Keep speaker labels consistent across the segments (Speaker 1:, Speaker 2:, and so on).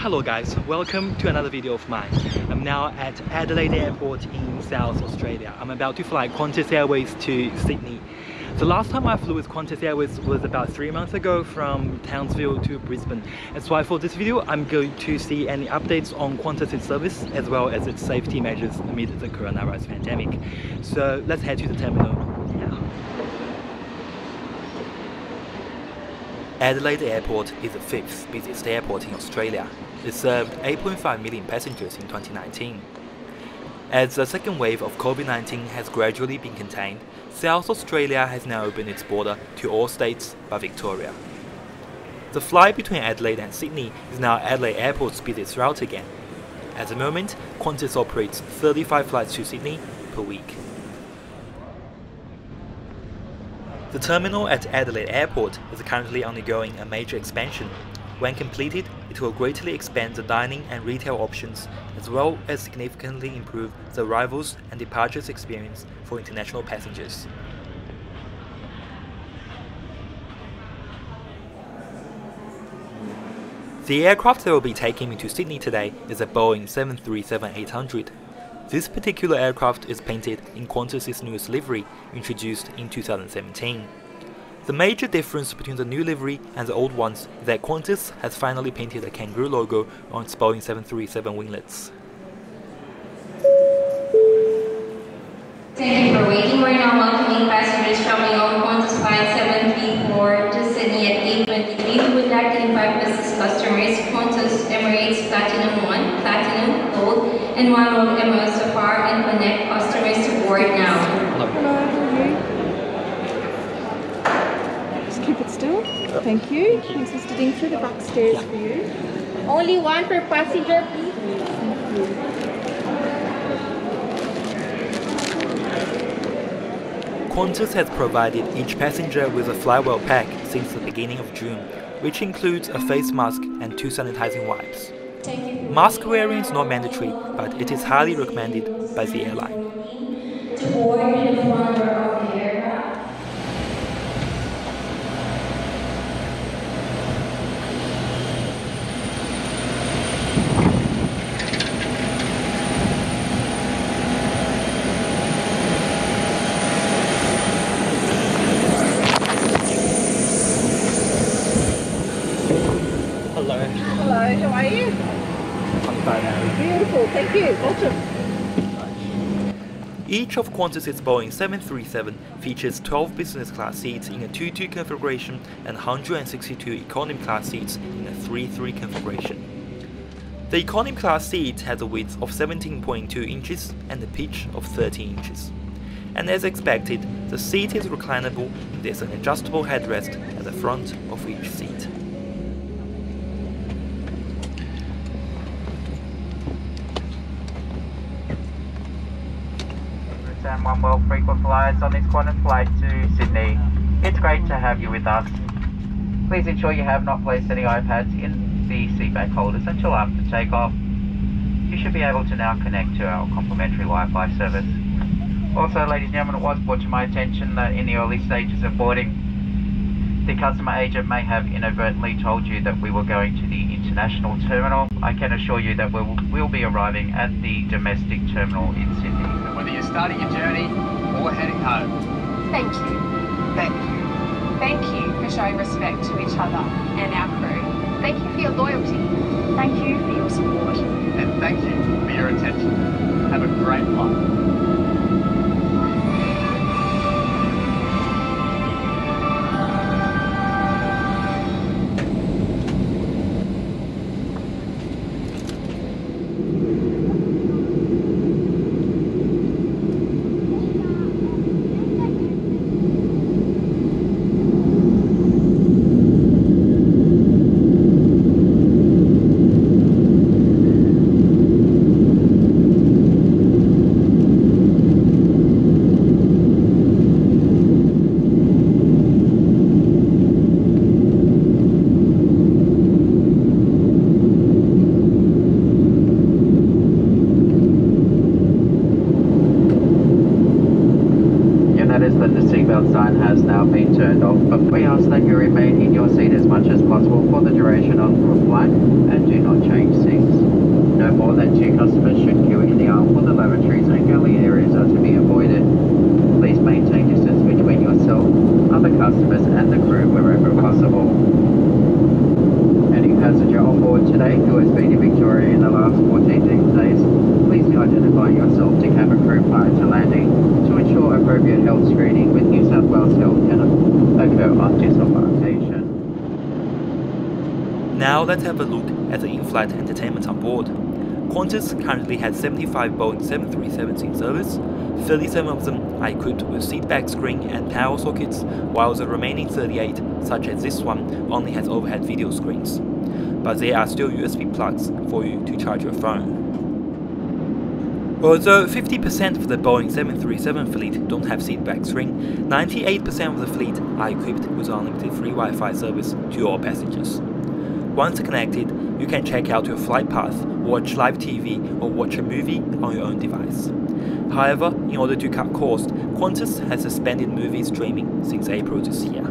Speaker 1: Hello guys, welcome to another video of mine. I'm now at Adelaide Airport in South Australia. I'm about to fly Qantas Airways to Sydney. The last time I flew with Qantas Airways was about 3 months ago from Townsville to Brisbane. That's why for this video I'm going to see any updates on Qantas' service as well as its safety measures amid the coronavirus pandemic. So let's head to the terminal now. Adelaide Airport is the 5th busiest airport in Australia. It served 8.5 million passengers in 2019. As the second wave of COVID-19 has gradually been contained, South Australia has now opened its border to all states but Victoria. The flight between Adelaide and Sydney is now Adelaide Airport's busiest route again. At the moment, Qantas operates 35 flights to Sydney per week. The terminal at Adelaide Airport is currently undergoing a major expansion. When completed, it will greatly expand the dining and retail options, as well as significantly improve the arrivals and departures experience for international passengers. The aircraft that will be taking me to Sydney today is a Boeing 737-800. This particular aircraft is painted in Qantas' newest livery, introduced in 2017. The major difference between the new livery and the old ones is that Qantas has finally painted a kangaroo logo on its Boeing 737 winglets.
Speaker 2: Thank you for waiting. We're now welcoming passengers traveling on Qantas Flight 734 to Sydney at 8:23. We would like to invite business customers Qantas Emirates Platinum 1, Platinum, Gold, and One World Emirates Safar and Connect customers to board now.
Speaker 3: Hello, how are you? Just keep it still. Thank you. Thanks, Mr. Dingford. The back stairs for you.
Speaker 4: Only one per passenger, please.
Speaker 3: Thank you.
Speaker 1: Qantas has provided each passenger with a Flywell pack since the beginning of June, which includes a face mask and 2 sanitizing wipes. Mask wearing is not mandatory, but it is highly recommended by the airline.
Speaker 2: To board in front of the aircraft.
Speaker 1: Hello.
Speaker 3: Hello, how are you?
Speaker 1: I'm fine now.
Speaker 3: Beautiful, thank you. Welcome.
Speaker 1: Each of Qantas' Boeing 737 features 12 business class seats in a 2-2 configuration and 162 economy class seats in a 3-3 configuration. The economy class seat has a width of 17.2 inches and a pitch of 13 inches. And as expected, the seat is reclinable and there's an adjustable headrest at the front of each seat.
Speaker 5: And One World frequent flyers on this Qantas flight to Sydney. It's great to have you with us. Please ensure you have not placed any iPads in the seatback holders until after takeoff. You should be able to now connect to our complimentary Wi-Fi service. Also, ladies and gentlemen, it was brought to my attention that in the early stages of boarding, the customer agent may have inadvertently told you that we were going to the international terminal. I can assure you that we'll be arriving at the domestic terminal in Sydney.
Speaker 6: Whether you're starting your journey or heading home.
Speaker 4: Thank you.
Speaker 5: Thank you.
Speaker 4: Thank you for showing respect to each other and our crew. Thank you for your loyalty. Thank you for your support.
Speaker 6: And thank you for your attention. Have a great flight.
Speaker 5: seatbelt sign has now been turned off. We ask that you remain in your seat as much as possible for the duration of your flight and do not change seats. No more than 2 customers should queue in the aisle for the lavatories and galley areas are to be avoided. Please maintain distance between yourself, other customers and the crew wherever possible. Any passenger on board today who has been in Victoria in the last 14 days, please identify yourself to cabin crew prior to landing to ensure appropriate health screening with New South Wales Health can occur on disembarkation.
Speaker 1: Now let's have a look at the in-flight entertainment on board. Qantas currently has 75 Boeing 737s in service. 37 of them are equipped with seatback screen and power sockets, while the remaining 38, such as this one, only has overhead video screens. But there are still USB plugs for you to charge your phone. Although 50% of the Boeing 737 fleet don't have seatback screen, 98% of the fleet are equipped with unlimited free Wi-Fi service to all passengers. Once connected, you can check out your flight path, watch live TV or watch a movie on your own device. However, in order to cut costs, Qantas has suspended movie streaming since April this year.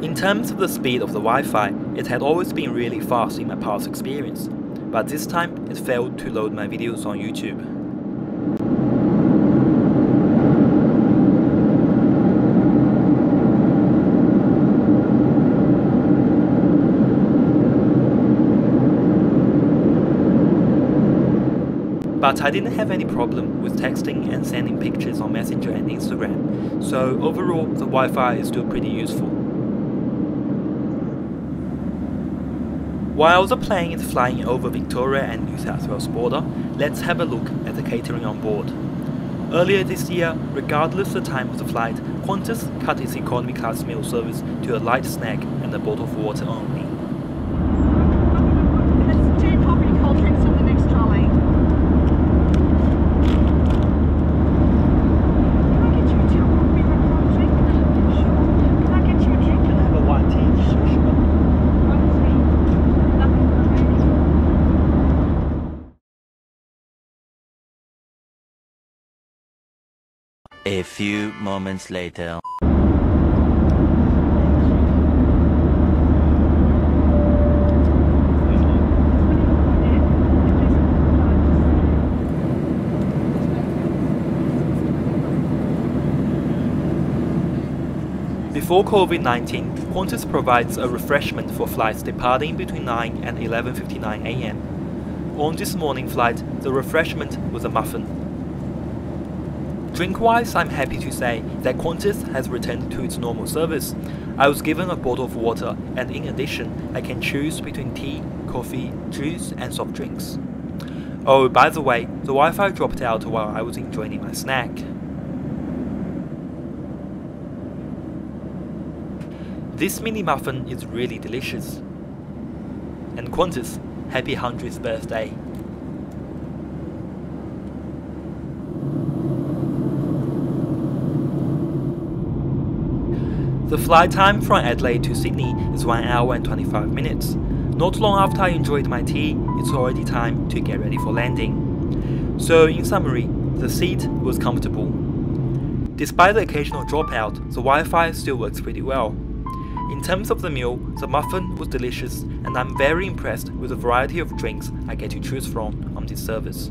Speaker 1: In terms of the speed of the Wi-Fi, it had always been really fast in my past experience, but this time it failed to load my videos on YouTube. But I didn't have any problem with texting and sending pictures on Messenger and Instagram, so overall the Wi-Fi is still pretty useful. While the plane is flying over Victoria and New South Wales border, let's have a look at the catering on board. Earlier this year, regardless of the time of the flight, Qantas cut its economy class meal service to a light snack and a bottle of water only.
Speaker 7: There's 2 coffee and cold drinks on the next trolley.
Speaker 8: A few moments later.
Speaker 1: Before COVID-19, Qantas provides a refreshment for flights departing between 9 and 11:59 AM. On this morning flight, the refreshment was a muffin. Drink-wise, I'm happy to say that Qantas has returned to its normal service. I was given a bottle of water, and in addition, I can choose between tea, coffee, juice and soft drinks. Oh, by the way, the Wi-Fi dropped out while I was enjoying my snack. This mini muffin is really delicious. And Qantas, happy 100th birthday. The flight time from Adelaide to Sydney is 1 hour and 25 minutes. Not long after I enjoyed my tea, it's already time to get ready for landing. So in summary, the seat was comfortable. Despite the occasional dropout, the Wi-Fi still works pretty well. In terms of the meal, the muffin was delicious and I'm very impressed with the variety of drinks I get to choose from on this service.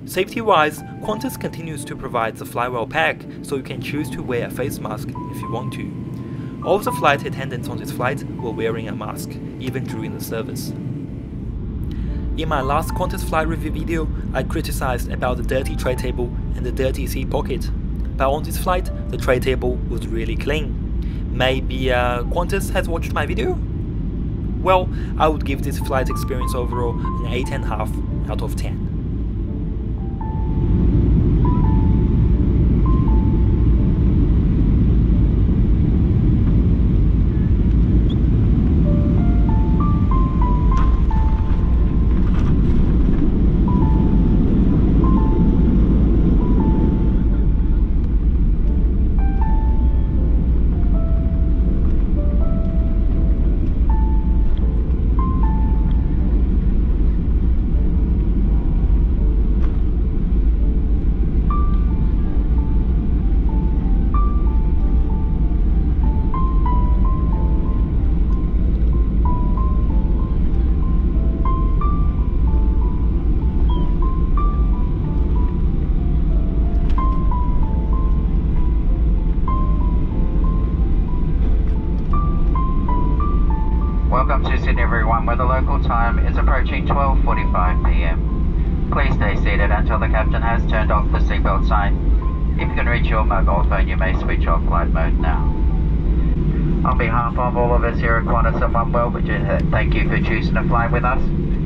Speaker 1: Safety-wise, Qantas continues to provide the Flywell pack, so you can choose to wear a face mask if you want to. All of the flight attendants on this flight were wearing a mask, even during the service. In my last Qantas flight review video, I criticized about the dirty tray table and the dirty seat pocket. But on this flight, the tray table was really clean. Maybe Qantas has watched my video? Well, I would give this flight experience overall an 8.5 out of 10.
Speaker 5: Welcome to Sydney everyone, where the local time is approaching 12:45 p.m. Please stay seated until the captain has turned off the seatbelt sign. If you can reach your mobile phone, you may switch off flight mode now. On behalf of all of us here at Qantas and OneWorld, thank you for choosing to fly with us.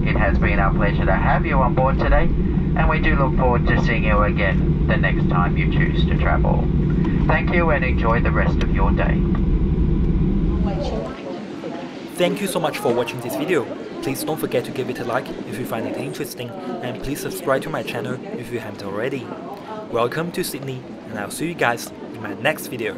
Speaker 5: It has been our pleasure to have you on board today, and we do look forward to seeing you again the next time you choose to travel. Thank you and enjoy the rest of your day.
Speaker 1: Thank you so much for watching this video. Please don't forget to give it a like if you find it interesting, and please subscribe to my channel if you haven't already. Welcome to Sydney, and I'll see you guys in my next video.